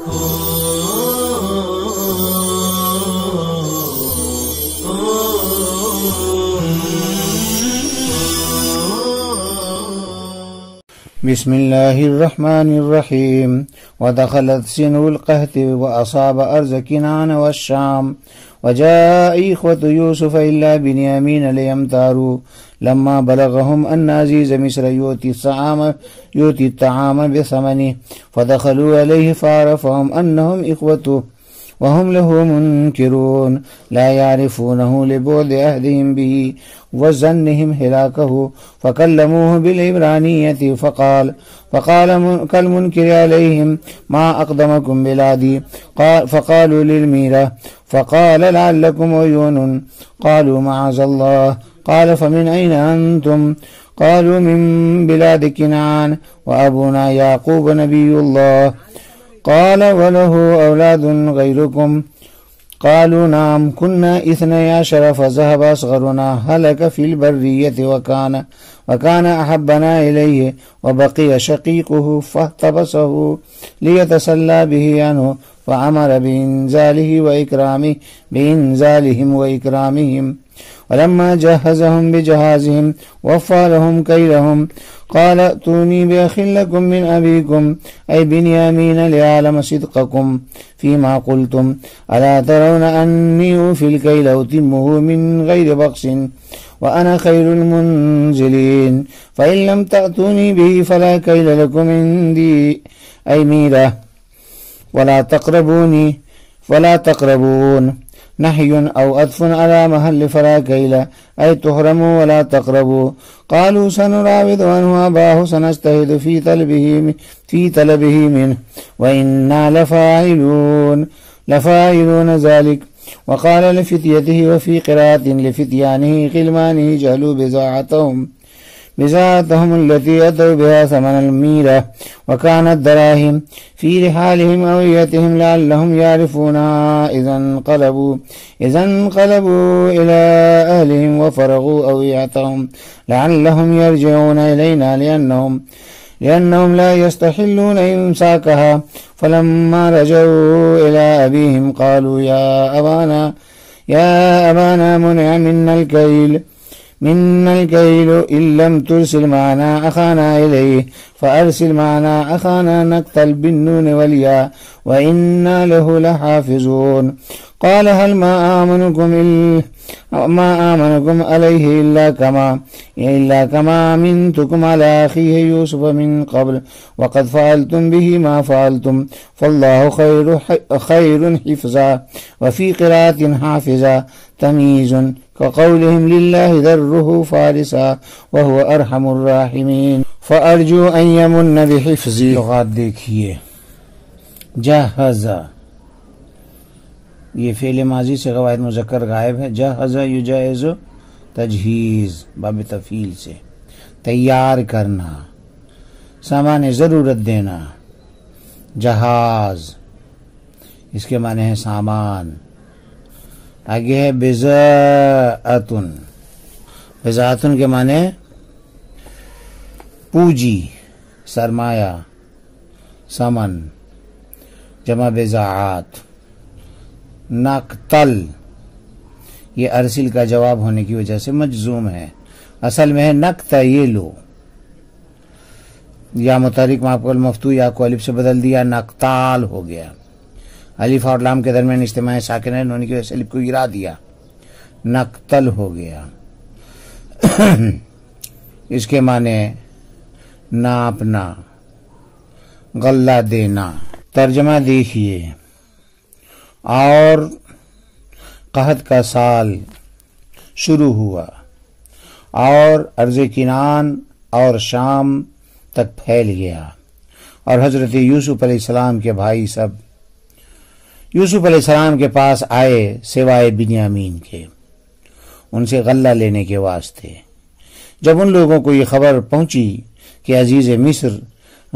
بسم الله الرحمن الرحيم. ودخلت سن القحط وأصاب أرض كنعان والشام وجاء إخوة يوسف إلا بنيامين ليمتاروا لما بلغهم أن عزيز مصر يؤتي الطعام بثمنه فدخلوا عليه فعرفهم أنهم إخوته وهم له منكرون لا يعرفونه لبعد عهدهم به وظنهم هلاكه فكلموه بالعبرانية فقال كالمنكر عليهم ما أقدمكم بلادي فقالوا للميرة فقال لعلكم عيون قالوا معاذ الله قال فمن أين أنتم قالوا من بلاد كنعان وأبونا يعقوب نبي الله قال وله أولاد غيركم قالوا نعم كنا 12 فذهب أصغرنا هلك في البرية وكان أحبنا إليه وبقي شقيقه فاحتبسه ليتسلى به عنه فأمر بإنزالهم وإكرامهم ولما جهزهم بجهازهم وفى لهم كيلهم قال ائتوني بأخ لكم من أبيكم أي بنيامين ليعلم صدقكم فيما قلتم ألا ترون أني أوفي الكيل أتمه من غير بخس وأنا خير المنزلين فإن لم تأتوني به فلا كيل لكم عندي أي ميرة ولا تقربون نحي أو أطف على محل فلا كيل أي تحرموا ولا تقربوا قالوا سنراود عنه أباه سنجتهد في طلبه منه وإنا لفاعلون ذلك وقال لفتيته وفي قراءة لفتيانه غلمانه جعلوا بضاعتهم التي أتوا بها ثمن الميرة وكانت دراهم في رحالهم أويتهم لعلهم يعرفونها إذا انقلبوا إلى أهلهم وفرغوا أويتهم لعلهم يرجعون إلينا لأنهم لا يستحلون إمساكها فلما رجعوا إلى أبيهم قالوا يا أبانا منع منا الكيل إن لم ترسل معنا أخانا إليه فأرسل معنا أخانا نقتل بالنون والياء وإنا له لحافظون قال هل ما آمنكم عليه إلا كما أمنتكم على أخيه يوسف من قبل وقد فعلتم به ما فعلتم فالله خير حفظا وفي قراءة حافظا تمييز كقولهم لله ذره فارسا وهو أرحم الراحمين فأرجو أن يمن بحفظي. لغات دیکھیے جہزا یہ فعل ماضی سے غائب مذکر غائب ہے. جہزا یجہز تجہیز باب تفعیل سے تیار کرنا سامان ضرورت دینا. جہاز اس کے معنی ہے سامان. آگے ہے بضاعتن کے معنی پوجی سرمایہ سمن جمع بضاعت. نقتل یہ ارسل کا جواب ہونے کی وجہ سے مجزوم ہے. اصل میں ہے نقتیلو یا متحرک معقول مفتوح یا کو الف سے بدل دیا نقتال ہو گیا. الف اور لام کے درمیان اجتماع ساکن ہے ہونے کی وجہ سے الف کو گرا دیا نقتل ہو گیا. اس کے معنی ناپنا غلہ دینا. ترجمہ دیکھیے. اور قحط کا سال شروع ہوا اور ارض کنعان اور شام تک پھیل گیا اور حضرت یوسف علیہ السلام کے بھائی سب یوسف علیہ السلام کے پاس آئے سوائے بنیامین کے ان سے غلہ لینے کے واسطے. جب ان لوگوں کو یہ خبر پہنچی کہ عزیز مصر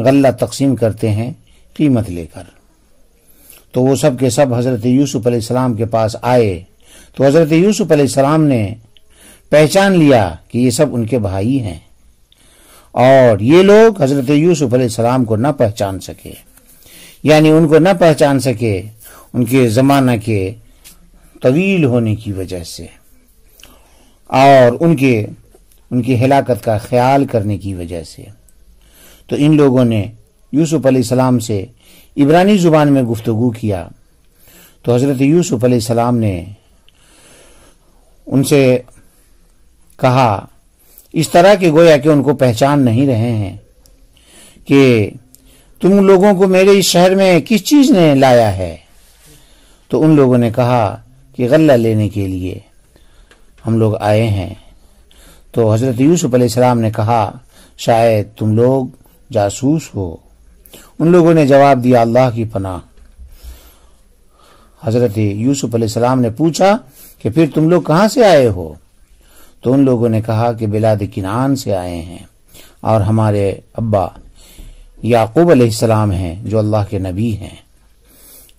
غلہ تقسیم کرتے ہیں قیمت لے کر تو وہ سب کے سب حضرت یوسف علیہ السلام کے پاس آئے تو حضرت یوسف علیہ السلام نے پہچان لیا کہ یہ سب ان کے بھائی ہیں اور یہ لوگ حضرت یوسف علیہ السلام کو نہ پہچان سکے. یعنی ان کو نہ پہچان سکے ان کے زمانہ کے طویل ہونے کی وجہ سے اور ان کی ہلاکت کا خیال کرنے کی وجہ سے۔ تو ان لوگوں نے یوسف علیہ السلام سے عبرانی زبان میں گفتگو کیا، تو حضرت یوسف علیہ السلام نے ان سے کہا اس طرح کہ گویا کہ ان کو پہچان نہیں رہے ہیں کہ تم لوگوں کو میرے اس شہر میں کس چیز نے لایا ہے۔ تو ان لوگوں نے کہا کہ غلہ لینے کے لیے ہم لوگ آئے ہیں۔ تو حضرت یوسف علیہ السلام نے کہا شاید تم لوگ جاسوس ہو۔ ان لوگوں نے جواب دیا اللہ کی پناہ۔ حضرت یوسف علیہ السلام نے پوچھا کہ پھر تم لوگ کہاں سے آئے ہو؟ تو ان لوگوں نے کہا کہ بلاد کنعان سے آئے ہیں اور ہمارے ابا یعقوب علیہ السلام ہیں جو اللہ کے نبی ہیں۔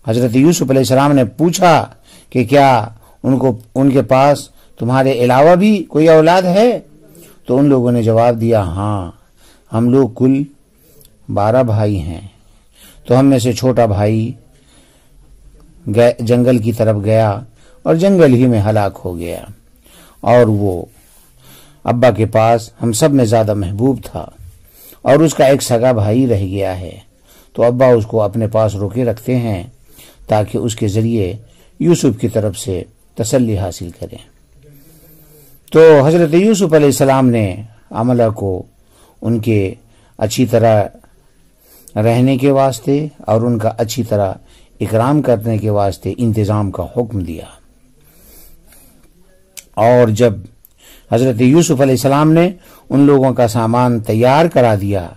حضرت یوسف علیہ السلام نے پوچھا کہ کیا ان کے پاس تمہارے علاوہ بھی کوئی اولاد ہے؟ تو ان لوگوں نے جواب دیا ہاں، ہم لوگ کل 12 بھائی ہیں۔ تو ہم میں سے چھوٹا بھائی جنگل کی طرف گیا اور جنگل ہی میں ہلاک ہو گیا، اور وہ ابا کے پاس ہم سب میں زیادہ محبوب تھا، اور اس کا ایک سگا بھائی رہ گیا ہے، تو ابا اس کو اپنے پاس روکے رکھتے ہیں تاکہ اس کے ذریعے یوسف کی طرف سے تسلی حاصل کریں۔ تو حضرت یوسف علیہ السلام نے عملہ کو ان کے اچھی طرح رہنے کے واسطے اور ان کا اچھی طرح اکرام کرنے کے واسطے انتظام کا حکم دیا۔ اور جب حضرت یوسف علیہ السلام نے ان لوگوں کا سامان تیار کرا دیا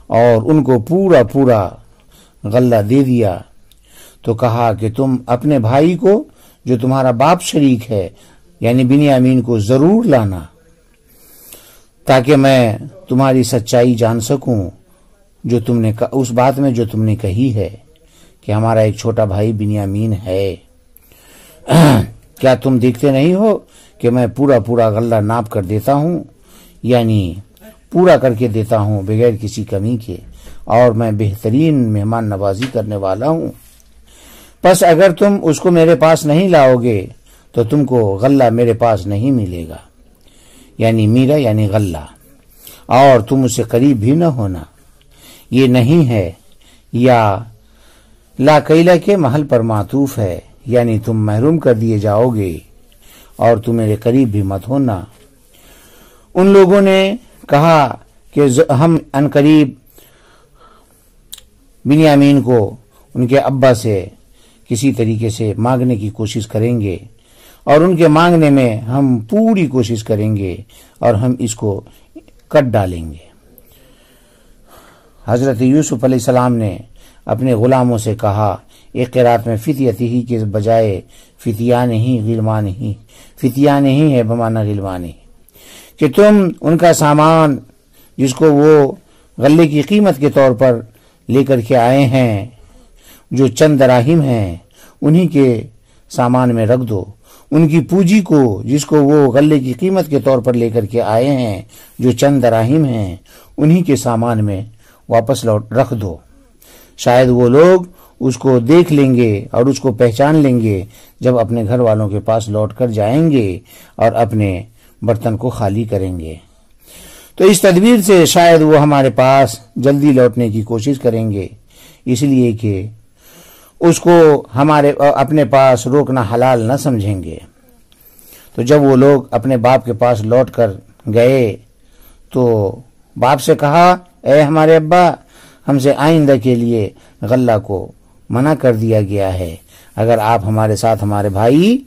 اور ان کو پورا غلہ دے دیا، تو کہا کہ تم اپنے بھائی کو جو تمہارا باپ شریک ہے یعنی بنیامین کو ضرور لانا، تاکہ میں تمہاری سچائی جان سکوں جو تم نے اس بات میں جو تم نے کہی ہے کہ ہمارا ایک چھوٹا بھائی بنیامین ہے۔ کیا تم دیکھتے نہیں ہو کہ میں پورا غلہ ناپ کر دیتا ہوں، یعنی پورا کر کے دیتا ہوں بغیر کسی کمی کے، اور میں بہترین مہمان نوازی کرنے والا ہوں۔ پس اگر تم اس کو میرے پاس نہیں لاؤ گے تو تم کو غلہ میرے پاس نہیں ملے گا، یعنی میرا یعنی غلہ، اور تم اس سے قریب بھی نہ ہونا۔ یہ نہیں ہے یا لا قیلہ کے محل پر معطوف ہے، یعنی تم محروم کر دیے جاؤ گے اور تم میرے قریب بھی مت ہونا۔ ان لوگوں نے کہا کہ ہم ان قریب بنیامین کو ان کے ابا سے کسی طریقے سے مانگنے کی کوشش کریں گے، اور ان کے مانگنے میں ہم پوری کوشش کریں گے اور ہم اس کو کٹ ڈالیں گے۔ حضرت یوسف علیہ السلام نے اپنے غلاموں سے کہا، ایک قرات میں فتیتی ہی کے بجائے فتیان ہی ہے بمعنی غلمان ہی، کہ تم ان کا سامان جس کو وہ غلے کی قیمت کے طور پر لے کر کے آئے ہیں جو چند دراہم ہیں، انہی کے سامان میں رکھ دو۔ ان کی پونجی کو جس کو وہ غلے کی قیمت کے طور پر لے کر کے آئے ہیں جو چند دراہم ہیں، انہی کے سامان میں واپس رکھ دو۔ شاید وہ لوگ اس کو دیکھ لیں گے اور اس کو پہچان لیں گے جب اپنے گھر والوں کے پاس لوٹ کر جائیں گے اور اپنے برتن کو خالی کریں گے۔ تو اس تدبیر سے شاید وہ ہمارے پاس جلدی لوٹنے کی کوشش کریں گے، اس لیے کہ اس کو ہمارے اپنے پاس روکنا حلال نہ سمجھیں گے۔ تو جب وہ لوگ اپنے باپ کے پاس لوٹ کر گئے تو باپ سے کہا، اے ہمارے ابا، ہم سے آئندہ کے لیے غلہ کو منع کر دیا گیا ہے، اگر آپ ہمارے ساتھ ہمارے بھائی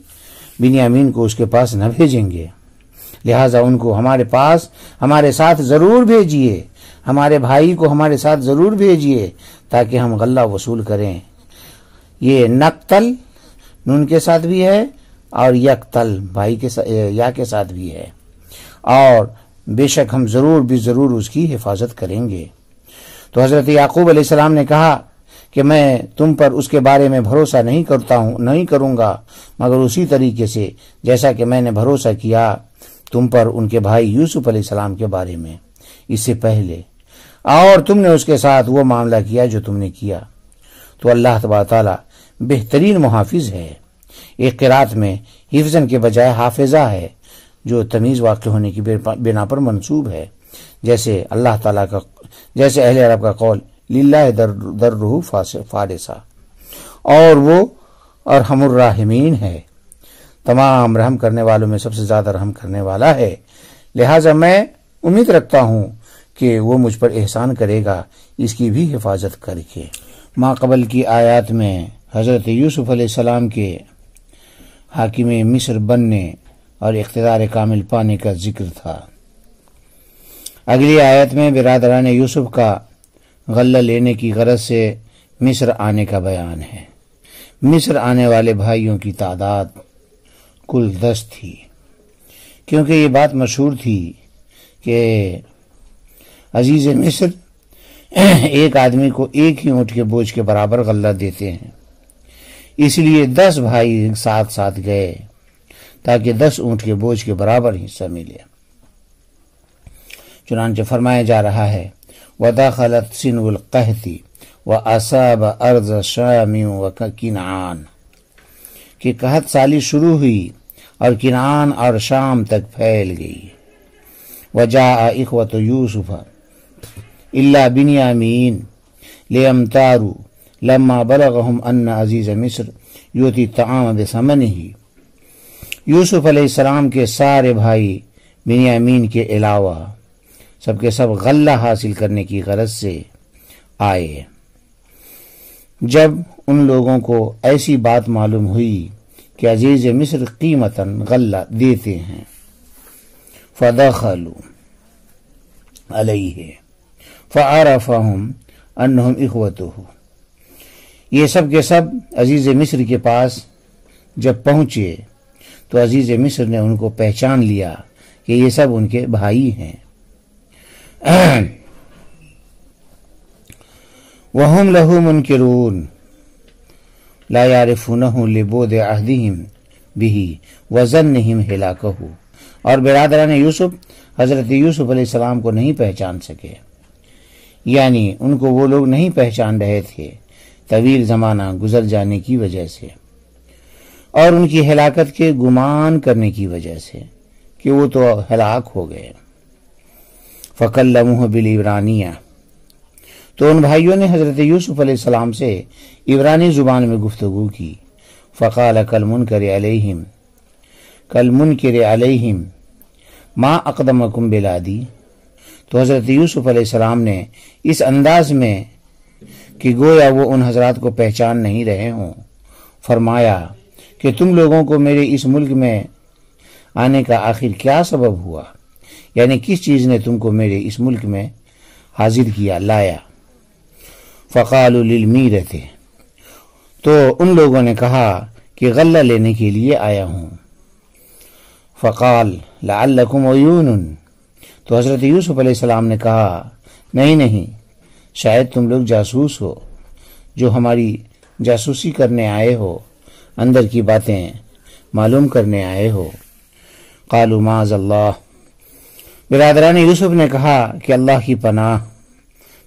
بنیامین کو اس کے پاس نہ بھیجیں گے، لہٰذا ان کو ہمارے ساتھ ضرور بھیجیے، ہمارے بھائی کو ہمارے ساتھ ضرور بھیجیے تاکہ ہم غلہ وصول کریں۔ یہ نقتل نون کے ساتھ بھی ہے اور یقتل بھائی کے یا کے ساتھ بھی ہے، اور بے شک ہم ضرور اس کی حفاظت کریں گے۔ تو حضرت یعقوب علیہ السلام نے کہا کہ میں تم پر اس کے بارے میں بھروسہ نہیں کروں گا مگر اسی طریقے سے جیسا کہ میں نے بھروسہ کیا تم پر ان کے بھائی یوسف علیہ السلام کے بارے میں اس سے پہلے، اور تم نے اس کے ساتھ وہ معاملہ کیا جو تم نے کیا۔ تو اللہ تبارک تعالیٰ بہترین محافظ ہے۔ ایک قرات میں حفظن کے بجائے حافظہ ہے، جو تمیز واقع ہونے کی بنا پر منصوب ہے، جیسے اللہ تعالیٰ کا، جیسے اہل عرب کا قول للہ درہ فارسا، اور وہ ارحم الراحمین ہے، تمام رحم کرنے والوں میں سب سے زیادہ رحم کرنے والا ہے، لہٰذا میں امید رکھتا ہوں کہ وہ مجھ پر احسان کرے گا، اس کی بھی حفاظت کر کے۔ ما قبل کی آیات میں حضرت یوسف علیہ السلام کے حاکم مصر بننے اور اقتدار کامل پانے کا ذکر تھا۔ اگلی آیت میں برادران یوسف کا غلہ لینے کی غرض سے مصر آنے کا بیان ہے۔ مصر آنے والے بھائیوں کی تعداد کل 10 تھی، کیونکہ یہ بات مشہور تھی کہ عزیز مصر ایک آدمی کو ایک ہی اونٹ کے بوجھ کے برابر غلہ دیتے ہیں، اس لیے 10 بھائی ساتھ ساتھ گئے تاکہ 10 اونٹ کے بوجھ کے برابر حصہ ملے۔ چنانچہ فرمایا جا رہا ہے وَدَخَلَتْ سِنُّ الْقَحْطِ وَأَصَابَ أَرْضَ شَامٍ وَكِنْعَانَ، کہ قحط سالی شروع ہوئی اور کنعان اور شام تک پھیل گئی۔ وَجَاءَ إِخْوَةُ يُوسُفَ إِلَّا بِنْيَامِينَ لِيَمْتَارُوا لَمَّا بَلَغَهُمْ أَنَّ عَزِيزَ مصر يُؤْتِي الطَّعَامَ بِثَمَنِهِ، یوسف علیہ السلام کے سارے بھائی بنیامین کے علاوہ سب کے سب غلہ حاصل کرنے کی غرض سے آئے۔ جب ان لوگوں کو ایسی بات معلوم ہوئی کہ عزیز مصر قیمتاً غلہ دیتے ہیں، فَدَخَلُوا عَلَيْهِ فَعَرَفَهُمْ أَنَّهُمْ إِخْوَتُهُ، یہ سب کے سب عزیز مصر کے پاس جب پہنچے تو عزیز مصر نے ان کو پہچان لیا کہ یہ سب ان کے بھائی ہیں۔ وَهُمْ لَهُ مُنْكِرُونَ لَا يَعْرِفُونَهُ لِبُعْدِ عَهْدِهِمْ بِهِ وَظَنِّهِمْ هِلَاكَهُ، اور برادران یوسف حضرت یوسف علیہ السلام کو نہیں پہچان سکے، یعنی ان کو وہ لوگ نہیں پہچان رہے تھے طویل زمانہ گزر جانے کی وجہ سے، اور ان کی ہلاکت کے گمان کرنے کی وجہ سے کہ وہ تو ہلاک ہو گئے۔ فَكَلَّمُوهُ بِالْعِبْرَانِيَّةِ، تو ان بھائیوں نے حضرت یوسف علیہ السلام سے عبرانی زبان میں گفتگو کی۔ فَقَالَ كَالْمُنْكِرِ عَلَيْهِمْ مَا أَقْدَمَكُمْ بِلَادِي، تو حضرت یوسف علیہ السلام نے اس انداز میں کہ گویا وہ ان حضرات کو پہچان نہیں رہے ہوں فرمایا کہ تم لوگوں کو میرے اس ملک میں آنے کا آخر کیا سبب ہوا، یعنی کس چیز نے تم کو میرے اس ملک میں حاضر کیا، لایا۔ فَقَالُوا لِلْمِيرَةِ، تو ان لوگوں نے کہا کہ غلہ لینے کے لیے آیا ہوں۔ فَقَالَ لَعَلَّكُمْ عُيُونٌ، تو حضرت یوسف علیہ السلام نے کہا نہیں، شاید تم لوگ جاسوس ہو، جو ہماری جاسوسی کرنے آئے ہو، اندر کی باتیں معلوم کرنے آئے ہو۔ قالوا معاذ اللہ، برادران یوسف نے کہا کہ اللہ کی پناہ،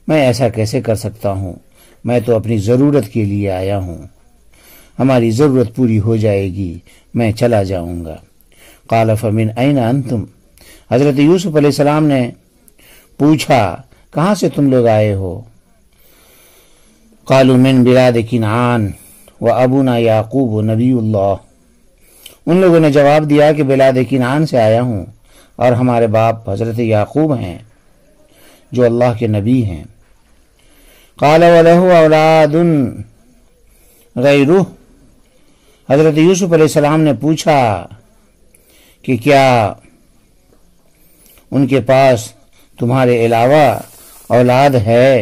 میں ایسا کیسے کر سکتا ہوں، میں تو اپنی ضرورت کے لیے آیا ہوں، ہماری ضرورت پوری ہو جائے گی میں چلا جاؤں گا۔ قال فمن این انتم، حضرت یوسف علیہ السلام نے پوچھا کہاں سے تم لوگ آئے ہو؟ قالوا من بلاد کنعان وابونا یعقوب نبی اللہ، ان لوگوں نے جواب دیا کہ بلاد کنعان سے آیا ہوں اور ہمارے باپ حضرت یعقوب ہیں جو اللہ کے نبی ہیں۔ قال وله اولاد غیرہ، حضرت یوسف علیہ السلام نے پوچھا کہ کیا ان کے پاس تمہارے علاوہ اولاد ہے؟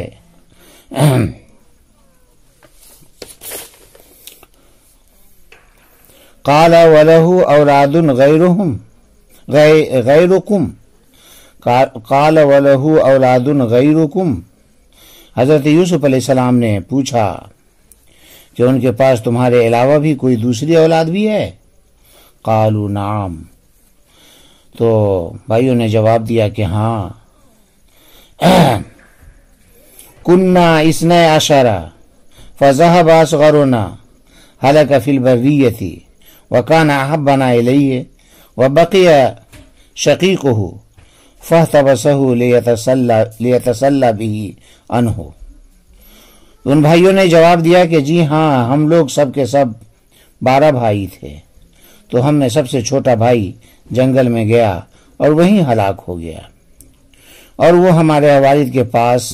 قال وله اولاد غیرکم، قال وله اولاد غیرکم، حضرت یوسف علیہ السلام نے پوچھا کہ ان کے پاس تمہارے علاوہ بھی کوئی دوسری اولاد بھی ہے؟ قالوا نعم، تو بھائیوں نے جواب دیا کہ ہاں۔ کنا اثنی عشر فذهب أصغرنا هلك في البرية وكان أحبنا إليه وبقي شقيقه فاحتبسه ليتسلى به عنه۔ ان بھائیوں نے جواب دیا کہ جی ہاں، ہم لوگ سب کے سب 12 بھائی تھے، تو ہم میں سب سے چھوٹا بھائی جنگل میں گیا اور وہیں ہلاک ہو گیا، اور وہ ہمارے والد کے پاس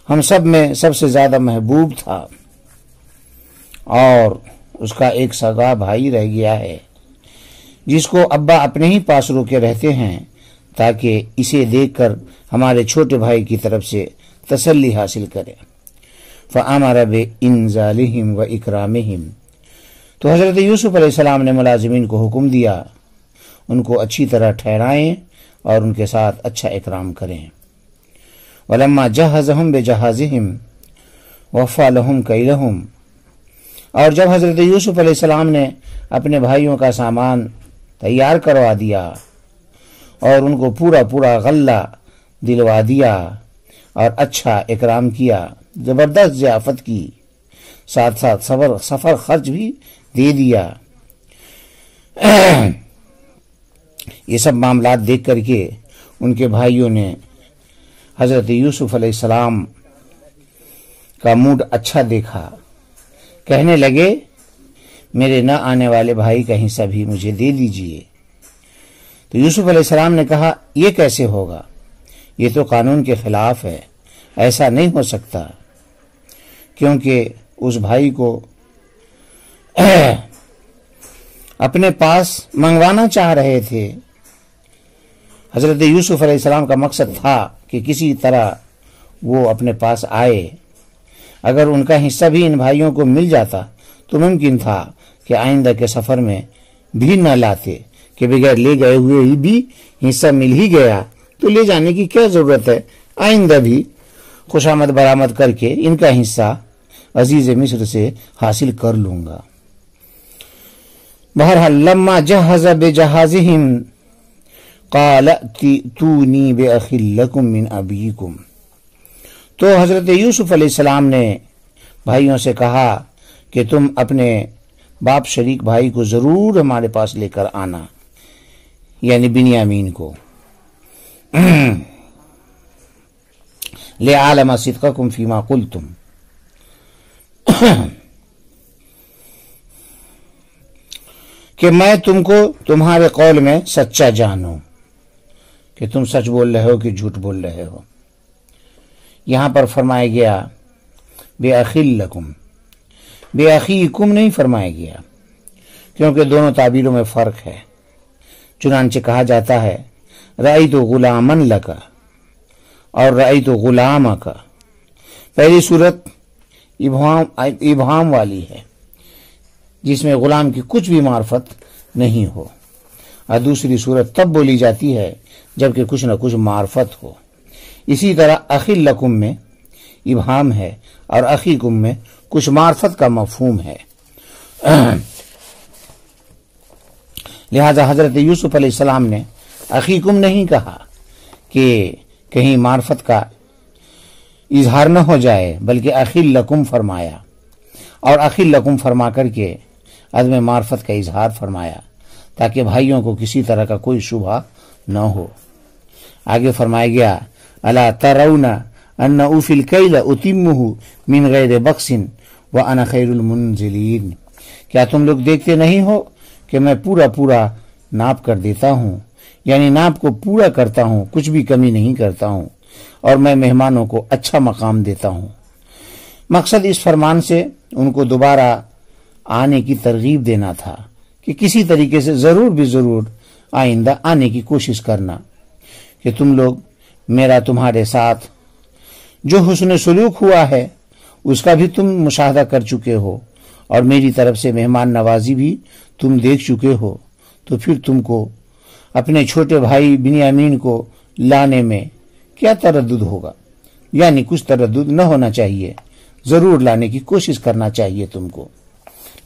ہم سب میں سب سے زیادہ محبوب تھا، اور اس کا ایک سگا بھائی رہ گیا ہے جس کو ابا اپنے ہی پاس روکے رہتے ہیں تاکہ اسے دیکھ کر ہمارے چھوٹے بھائی کی طرف سے تسلی حاصل کرے۔ فَأَمَرَ بِإِنزَالِهِمْ وَإِكْرَامِهِمْ، تو حضرت یوسف علیہ السلام نے ملازمین کو حکم دیا ان کو اچھی طرح ٹھہرائیں اور ان کے ساتھ اچھا اکرام کریں۔ وَلَمَّا جَهَّزَهُمْ بِجَهَازِهِمْ وَوَفَّى لَهُمْ كَيْلَهُمْ، اور جب حضرت یوسف علیہ السلام نے اپنے بھائیوں کا سامان تیار کروا دیا اور ان کو پورا پورا غلہ دلوا دیا اور اچھا اکرام کیا، زبردست ضیافت کی، ساتھ ساتھ سفر خرچ بھی دے دیا، یہ سب معاملات دیکھ کر کے ان کے بھائیوں نے حضرت یوسف علیہ السلام کا موڈ اچھا دیکھا، کہنے لگے میرے نہ آنے والے بھائی کا حصہ بھی مجھے دے دیجئے۔ تو یوسف علیہ السلام نے کہا یہ کیسے ہوگا، یہ تو قانون کے خلاف ہے، ایسا نہیں ہو سکتا، کیونکہ اس بھائی کو اپنے پاس منگوانا چاہ رہے تھے۔ حضرت یوسف علیہ السلام کا مقصد تھا کہ کسی طرح وہ اپنے پاس آئے، اگر ان کا حصہ بھی ان بھائیوں کو مل جاتا تو ممکن تھا کہ آئندہ کے سفر میں بھی نہ لاتے، کہ بغیر لے گئے ہوئے ہی بھی حصہ مل ہی گیا تو لے جانے کی کیا ضرورت ہے، آئندہ بھی خوشامد برآمد کر کے ان کا حصہ عزیز مصر سے حاصل کر لوں گا۔ بہرحال لما جہز بجہازہم قال ائتونی بأخ لکم من ابیکم، تو حضرت یوسف علیہ السلام نے بھائیوں سے کہا کہ تم اپنے باپ شریک بھائی کو ضرور ہمارے پاس لے کر آنا، یعنی بنیامین کو، لِأَعْلَمَ صِدْقَكُمْ فِيمَا قُلْتُمْ، کہ میں تم کو تمہارے قول میں سچا جانوں، کہ تم سچ بول رہے ہو کہ جھوٹ بول رہے ہو۔ یہاں پر فرمایا گیا بِأَخٍ لَكُمْ، بِأَخِيكُمْ نہیں فرمایا گیا، کیونکہ دونوں تعبیروں میں فرق ہے۔ چنانچہ کہا جاتا ہے رأیت غلاما لک اور رأیت غلامک، پہلی صورت ابہام والی ہے جس میں غلام کی کچھ بھی معرفت نہیں ہو، اور دوسری صورت تب بولی جاتی ہے جبکہ کچھ نہ کچھ معرفت ہو۔ اسی طرح اخی لکم میں ابہام ہے اور اخیکم میں کچھ معرفت کا مفہوم ہے، لہذا حضرت یوسف علیہ السلام نے اخیکم نہیں کہا کہ کہیں معرفت کا اظہار نہ ہو جائے، بلکہ اخی لکم فرمایا، اور اخی لکم فرما کر کے عدم معرفت کا اظہار فرمایا تاکہ بھائیوں کو کسی طرح کا کوئی شبہ نہ ہو۔ آگے فرمایا گیا الا ترون ان اوفی الکیل اتمہ من غیر بخس وانا خیر المنزلین، کیا تم لوگ دیکھتے نہیں ہو کہ میں پورا پورا ناپ کر دیتا ہوں، یعنی ناپ کو پورا کرتا ہوں، کچھ بھی کمی نہیں کرتا ہوں، اور میں مہمانوں کو اچھا مقام دیتا ہوں۔ مقصد اس فرمان سے ان کو دوبارہ آنے کی ترغیب دینا تھا کہ کسی طریقے سے ضرور بھی ضرور آئندہ آنے کی کوشش کرنا، کہ تم لوگ میرا تمہارے ساتھ جو حسن سلوک ہوا ہے اس کا بھی تم مشاہدہ کر چکے ہو، اور میری طرف سے مہمان نوازی بھی تم دیکھ چکے ہو، تو پھر تم کو اپنے چھوٹے بھائی بنیامین کو لانے میں کیا تردد ہوگا، یعنی کچھ تردد نہ ہونا چاہیے، ضرور لانے کی کوشش کرنا چاہیے تم کو،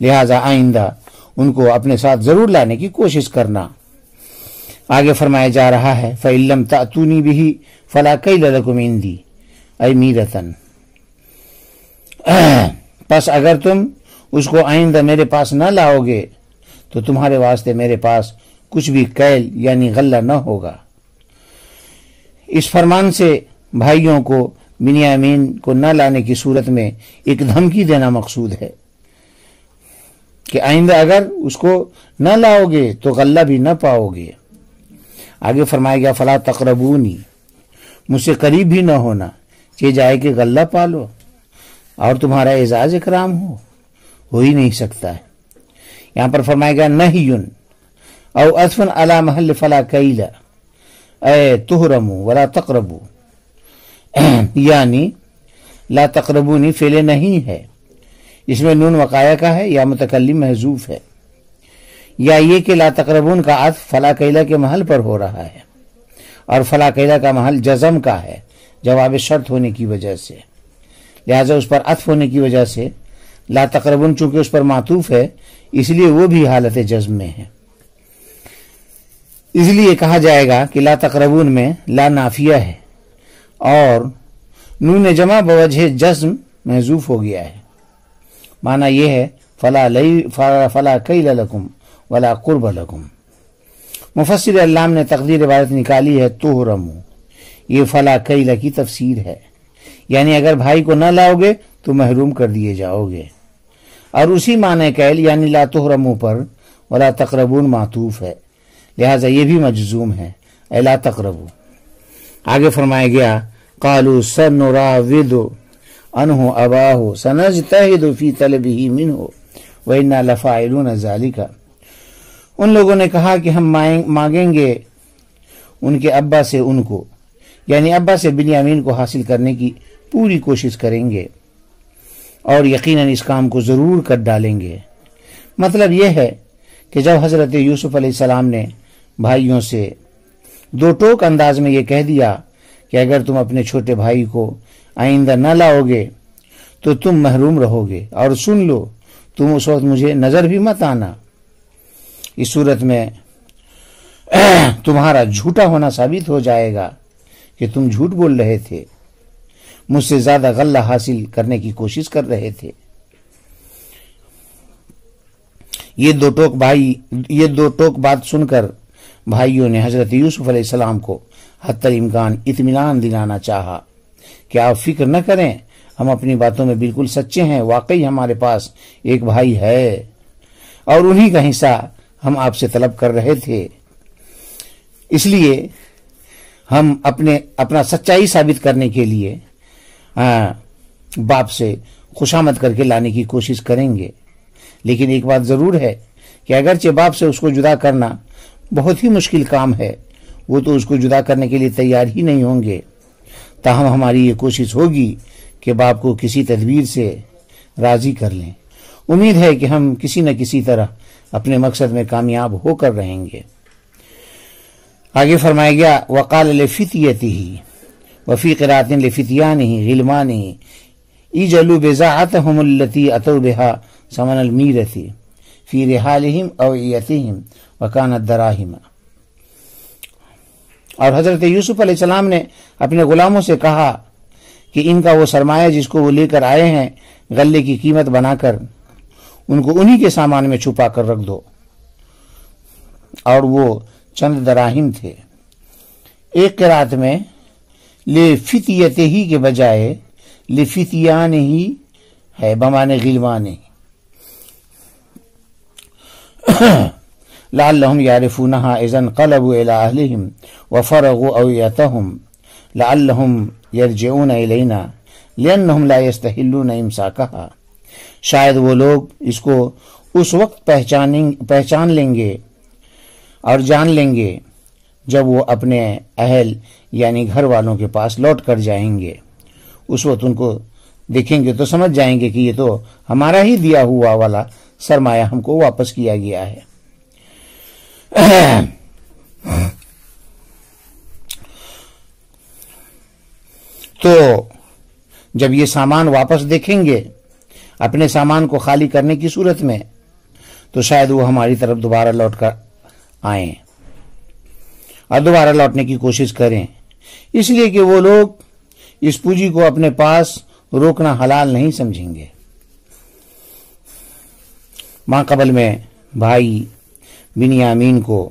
لہذا آئندہ ان کو اپنے ساتھ ضرور لانے کی کوشش کرنا۔ آگے فرمایا جا رہا ہے فَإِن لَّمْ تَأْتُونِي بِهِ فَلَا كَيْلَ لَكُمْ عِندِي أَيْ مِيرَةً، پس اگر تم اس کو آئندہ میرے پاس نہ لاؤ گے تو تمہارے واسطے میرے پاس کچھ بھی کیل یعنی غلہ نہ ہوگا۔ اس فرمان سے بھائیوں کو بنیامین کو نہ لانے کی صورت میں ایک دھمکی دینا مقصود ہے کہ آئندہ اگر اس کو نہ لاؤ گے تو غلہ بھی نہ پاؤ گے۔ آگے فرمایا گیا فلا تقربونی، مجھ سے قریب بھی نہ ہونا، یہ جائے کہ غلہ پالو اور تمہارا اعزاز اکرام ہو ہی نہیں سکتا ہے۔ یہاں پر فرمایا گیا نہیٌ او عطف علی محل فلا کیل اے تحرموا ولا تقربوا، یعنی لا تقربونی فعل نہیں ہے، اس میں نون وقایا کا ہے یا متکلم محذوف ہے، یا یہ کہ لا تقربون کا عطف فلا کیلہ کے محل پر ہو رہا ہے اور فلا کیلہ کا محل جزم کا ہے جواب شرط ہونے کی وجہ سے، لہذا اس پر عطف ہونے کی وجہ سے لا تقربون چونکہ اس پر معطوف ہے اس لیے وہ بھی حالت جزم میں ہے۔ اس لیے کہا جائے گا کہ لا تقربون میں لا نافیہ ہے اور نون جمع بوجہ جزم محذوف ہو گیا ہے۔ معنی یہ ہے فلا کیل لکم ولا قرب لکم۔ مفسر علام نے تقدیر عبارت نکالی ہے تحرموا، یہ فلا کیل کی تفسیر ہے، یعنی اگر بھائی کو نہ لاؤ گے تو محروم کر دیے جاؤ گے، اور اسی معنی کیل یعنی لا تحرموا پر ولا تقربون معطوف ہے، لہذا یہ بھی مجزوم ہے اے لا تقربوا۔ آگے فرمایا گیا قالوا سنراود عنہ اباہ سنجتہد فی طلبہ منہ وإنا لفاعلون ذلک، ان لوگوں نے کہا کہ ہم مانگیں گے ان کے ابا سے ان کو، یعنی ابا سے بنیامین کو حاصل کرنے کی پوری کوشش کریں گے اور یقیناً اس کام کو ضرور کر ڈالیں گے۔ مطلب یہ ہے کہ جب حضرت یوسف علیہ السلام نے بھائیوں سے دو ٹوک انداز میں یہ کہہ دیا کہ اگر تم اپنے چھوٹے بھائی کو آئندہ نہ لاؤ گے تو تم محروم رہو گے، اور سن لو تم اس وقت مجھے نظر بھی مت آنا، اس صورت میں تمہارا جھوٹا ہونا ثابت ہو جائے گا کہ تم جھوٹ بول رہے تھے، مجھ سے زیادہ غلہ حاصل کرنے کی کوشش کر رہے تھے۔ یہ دو ٹوک بات سن کر بھائیوں نے حضرت یوسف علیہ السلام کو حتی الامکان اطمینان دلانا چاہا کہ آپ فکر نہ کریں، ہم اپنی باتوں میں بالکل سچے ہیں، واقعی ہمارے پاس ایک بھائی ہے اور انہی کا حصہ ہم آپ سے طلب کر رہے تھے، اس لیے ہم اپنا سچائی ثابت کرنے کے لیے باپ سے خوشامد کر کے لانے کی کوشش کریں گے۔ لیکن ایک بات ضرور ہے کہ اگرچہ باپ سے اس کو جدا کرنا بہت ہی مشکل کام ہے، وہ تو اس کو جدا کرنے کے لیے تیار ہی نہیں ہوں گے، تاہم ہماری یہ کوشش ہوگی کہ باپ کو کسی تدبیر سے راضی کر لیں۔ امید ہے کہ ہم کسی نہ کسی طرح اپنے مقصد میں کامیاب ہو کر رہیں گے۔ آگے فرمایا گیا وقال لفتیتہ وفی قراءۃ لفتیانہ غلمانہ اجعلوا بضاعتهم التي اتوا بها ثمن المیرۃ فی رحالہم اوعیتہم وکانت دراہم۔ اور حضرت یوسف علیہ السلام نے اپنے غلاموں سے کہا کہ ان کا وہ سرمایہ جس کو وہ لے کر آئے ہیں غلے کی قیمت بنا کر ان کو انہی کے سامان میں چھپا کر رکھ دو، اور وہ چند دراہم تھے۔ ایک قرات میں لفتیتہ کے بجائے لفتیانہ ہے بمعنی غلمانہ، لعلهم يعرفونها اذا انقلبوا الى اهلهم وفرغوا اوعيتهم لعلهم يرجعون الينا لانهم لا يستحلون امساكها، شاید وہ لوگ اس کو اس وقت پہچان لیں گے اور جان لیں گے جب وہ اپنے اہل یعنی گھر والوں کے پاس لوٹ کر جائیں گے، اس وقت ان کو دیکھیں گے تو سمجھ جائیں گے کہ یہ تو ہمارا ہی دیا ہوا والا سرمایہ ہم کو واپس کیا گیا ہے۔ تو جب یہ سامان واپس دیکھیں گے اپنے سامان کو خالی کرنے کی صورت میں تو شاید وہ ہماری طرف دوبارہ لوٹ کر آئیں اور دوبارہ لوٹنے کی کوشش کریں، اس لیے کہ وہ لوگ اس پونجی کو اپنے پاس روکنا حلال نہیں سمجھیں گے، ماقبل میں بھائی بنیامین کو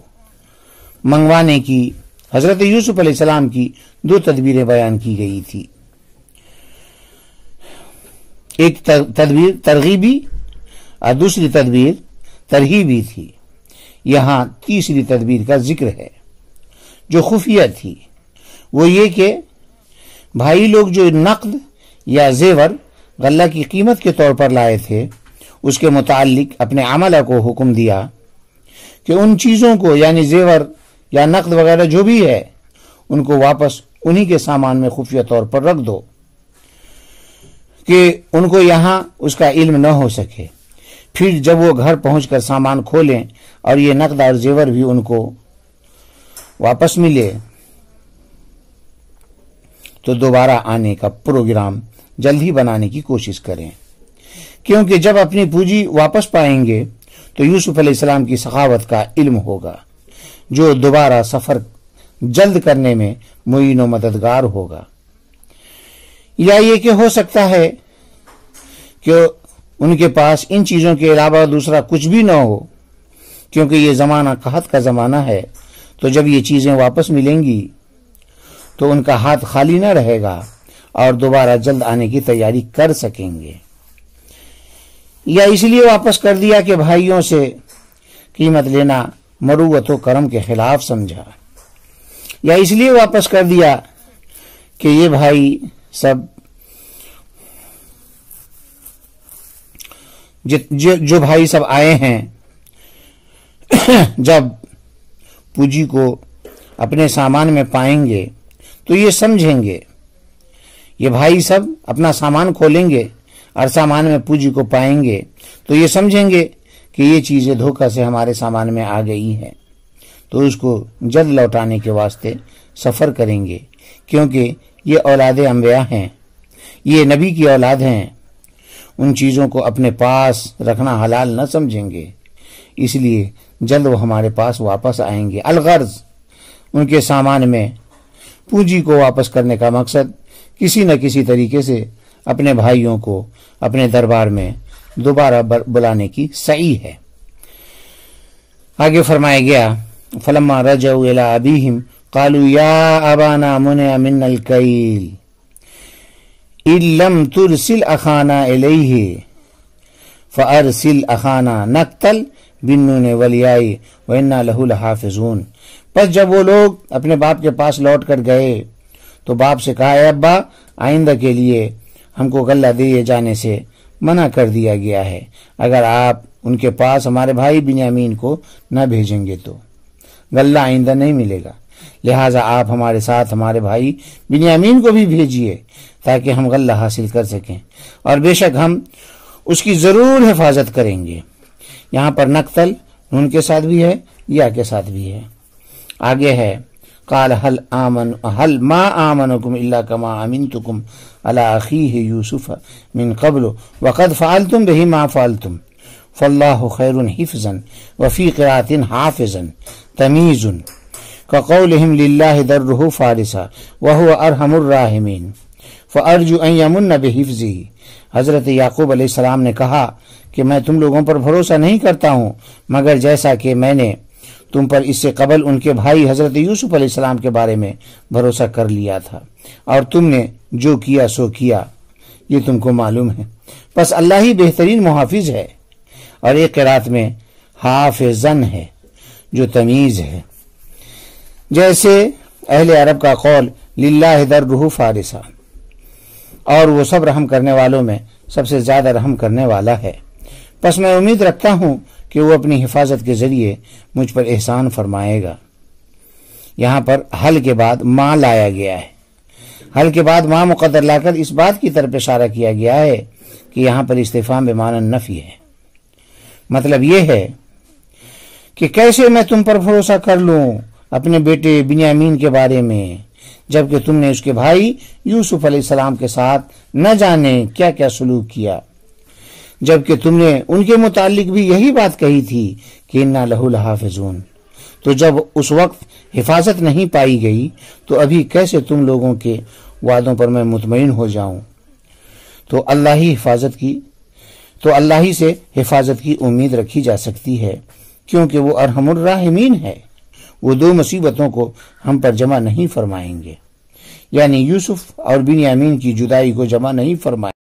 منگوانے کی حضرت یوسف علیہ السلام کی دو تدبیریں بیان کی گئی تھی. ایک تدبیر ترغیبی اور دوسری تدبیر ترہیبی تھی. یہاں تیسری تدبیر کا ذکر ہے جو خفیہ تھی. وہ یہ کہ بھائی لوگ جو نقد یا زیور غلہ کی قیمت کے طور پر لائے تھے اس کے متعلق اپنے عملہ کو حکم دیا کہ ان چیزوں کو یعنی زیور یا نقد وغیرہ جو بھی ہے ان کو واپس انہی کے سامان میں خفیہ طور پر رکھ دو کہ ان کو یہاں اس کا علم نہ ہو سکے. پھر جب وہ گھر پہنچ کر سامان کھولیں اور یہ نقد اور زیور بھی ان کو واپس ملے تو دوبارہ آنے کا پروگرام جلد ہی بنانے کی کوشش کریں، کیونکہ جب اپنی پونجی واپس پائیں گے تو یوسف علیہ السلام کی سخاوت کا علم ہوگا جو دوبارہ سفر جلد کرنے میں معین و مددگار ہوگا. یا یہ کہ ہو سکتا ہے کہ ان کے پاس ان چیزوں کے علاوہ دوسرا کچھ بھی نہ ہو، کیونکہ یہ زمانہ قحط کا زمانہ ہے، تو جب یہ چیزیں واپس ملیں گی تو ان کا ہاتھ خالی نہ رہے گا اور دوبارہ جلد آنے کی تیاری کر سکیں گے. یا اس لیے واپس کر دیا کہ بھائیوں سے قیمت لینا مروت و کرم کے خلاف سمجھا، یا اس لیے واپس کر دیا کہ یہ بھائی سب جو بھائی سب آئے ہیں جب پونجی کو اپنے سامان میں پائیں گے تو یہ سمجھیں گے، یہ بھائی سب اپنا سامان کھولیں گے اور سامان میں پونجی کو پائیں گے تو یہ سمجھیں گے کہ یہ چیزیں دھوکہ سے ہمارے سامان میں آ گئی ہیں، تو اس کو جلد لوٹانے کے واسطے سفر کریں گے، کیونکہ یہ اولاد انبیاء ہیں، یہ نبی کی اولاد ہیں. ان چیزوں کو اپنے پاس رکھنا حلال نہ سمجھیں گے، اس لیے جلد وہ ہمارے پاس واپس آئیں گے. الغرض ان کے سامان میں پونجی کو واپس کرنے کا مقصد کسی نہ کسی طریقے سے اپنے بھائیوں کو اپنے دربار میں دوبارہ بلانے کی سعی ہے. آگے فرمایا گیا فلما رجعوا الى ابيهم قالوا يا ابانا منع منا الكيل ان لم ترسل اخانا اليه فارسل اخانا نقتل بالنون والياء وانا له لحافظون. پس جب وہ لوگ اپنے باپ کے پاس لوٹ کر گئے تو باپ سے کہا اے ابا آئندہ کے لیے ہم کو غلہ دیے جانے سے منع کر دیا گیا ہے، اگر آپ ان کے پاس ہمارے بھائی بنیامین کو نہ بھیجیں گے تو غلہ آئندہ نہیں ملے گا، لہٰذا آپ ہمارے ساتھ ہمارے بھائی بنیامین کو بھی بھیجیے تاکہ ہم غلہ حاصل کر سکیں، اور بے شک ہم اس کی ضرور حفاظت کریں گے. یہاں پر نقتل نون کے ساتھ بھی ہے یا کے ساتھ بھی ہے. آگے ہے قال هل ما آمنكم الا كما امنتكم على اخيه يوسف من قبل وقد فعلتم به ما فعلتم فالله خير حفظا وفي قراءة حافظا تمييز كقولهم لله دره فارسا وهو ارحم الراحمين فارجو ان يمن بحفظه. حضرت یعقوب علیہ السلام نے کہا کہ میں تم لوگوں پر بھروسہ نہیں کرتا ہوں مگر جیسا کہ میں نے تم پر اس سے قبل ان کے بھائی حضرت یوسف علیہ السلام کے بارے میں بھروسہ کر لیا تھا، اور تم نے جو کیا سو کیا یہ تم کو معلوم ہے، بس اللہ ہی بہترین محافظ ہے. اور ایک قرات میں حافظن ہے جو تمیز ہے، جیسے اہل عرب کا قول للہ درہ فارسا، اور وہ سب رحم کرنے والوں میں سب سے زیادہ رحم کرنے والا ہے. پس میں امید رکھتا ہوں کہ وہ اپنی حفاظت کے ذریعے مجھ پر احسان فرمائے گا. یہاں پر حل کے بعد ماں لایا گیا ہے، حل کے بعد ماں مقدر لا کر اس بات کی طرف اشارہ کیا گیا ہے کہ یہاں پر استفہام بمعنی نفی ہے. مطلب یہ ہے کہ کیسے میں تم پر بھروسہ کر لوں اپنے بیٹے بنیامین کے بارے میں جبکہ تم نے اس کے بھائی یوسف علیہ السلام کے ساتھ نہ جانے کیا کیا سلوک کیا، جبکہ تم نے ان کے متعلق بھی یہی بات کہی تھی کہ انا لہ لحافظون. تو جب اس وقت حفاظت نہیں پائی گئی تو ابھی کیسے تم لوگوں کے وعدوں پر میں مطمئن ہو جاؤں. تو اللہ ہی حفاظت کی تو اللہ ہی سے حفاظت کی امید رکھی جا سکتی ہے، کیونکہ وہ ارحم الراحمین ہے۔ وہ دو مصیبتوں کو ہم پر جمع نہیں فرمائیں گے، یعنی یوسف اور بنیامین کی جدائی کو جمع نہیں فرمائیں